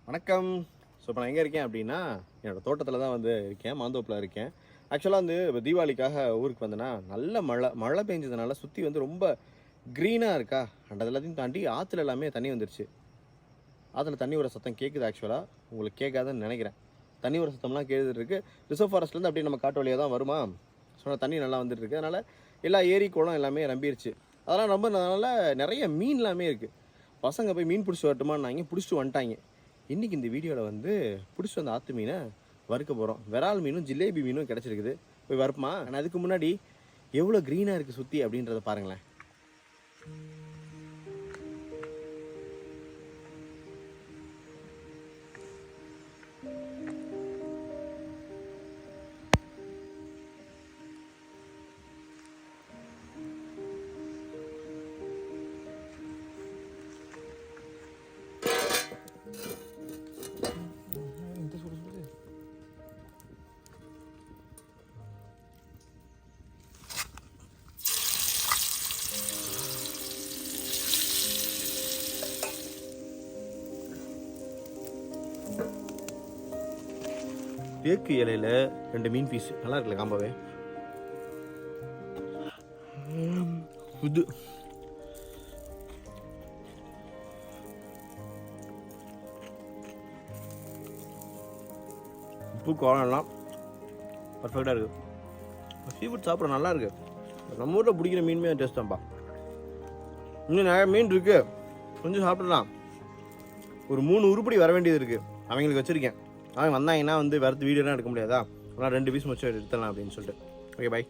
வணக்கம். ஸோ இப்போ நான் எங்கே இருக்கேன் அப்படின்னா, என்னோடய தோட்டத்தில் தான் வந்து இருக்கேன். மாந்தோப்பில் இருக்கேன். ஆக்சுவலாக வந்து இப்போ தீபாவளிக்காக ஊருக்கு வந்தேன்னா, நல்ல மழை பெஞ்சதுனால சுற்றி வந்து ரொம்ப க்ரீனாக இருக்கா. அண்ட் அது எல்லாத்தையும் தாண்டி ஆற்றுல எல்லாமே தண்ணி வந்துருச்சு. ஆற்றுல தண்ணி வர சத்தம் கேட்குது. ஆக்சுவலாக உங்களுக்கு கேட்காதுன்னு நினைக்கிறேன். தண்ணி வர சத்தம்லாம் கேட்டுருக்கு. ரிசர்வ் ஃபாரஸ்ட்லேருந்து அப்படியே நம்ம காட்டு வழியாக தான் வருமா. ஸோ தண்ணி நல்லா வந்துட்டு இருக்கு. அதனால் எல்லா ஏரி குளம் எல்லாமே நம்பிருச்சு. அதெல்லாம் நம்புறதுனால நிறைய மீன் எல்லாமே இருக்குது. பசங்க போய் மீன் பிடிச்சி வரட்டுமான்னாங்க, பிடிச்சிட்டு வந்துட்டாங்க. இன்றைக்கி இந்த வீடியோவில் வந்து பிடிச்சிட்டு வந்த ஆற்று மீனை வறுக்க போகிறோம். விரால் மீனும் ஜிலேபி மீனும் கிடச்சிருக்குது. போய் வறுப்போமா? ஆனால் அதுக்கு முன்னாடி எவ்வளோ க்ரீனாக இருக்குது சுற்றி அப்படின்றத பாருங்களேன். தேக்கு இலையில 2 மீன் பீஸ் நல்லா இருக்குல்ல காம்பாவே. இது உப்பு காரம்லாம் பர்ஃபெக்டாக இருக்குது. சீஃபுட் சாப்பிட்ற நல்லா இருக்குது. நம்ம ஊரில் பிடிக்கிற மீனுமே டேஸ்ட் தான்ப்பா. இன்னும் நிறைய மீன் இருக்குது, கொஞ்சம் சாப்பிடலாம். ஒரு 3 உருப்படி வர வேண்டியது இருக்குது. அவங்களுக்கு வச்சுருக்கேன். அவன் வந்தாங்கன்னா வந்து வரது வீடியோலாம் எடுக்க முடியாதா, ஆனால் 2 பீஸ் மட்டும் எடுத்துடலாம் அப்படின்னு சொல்லிட்டு. ஓகே, பாய்.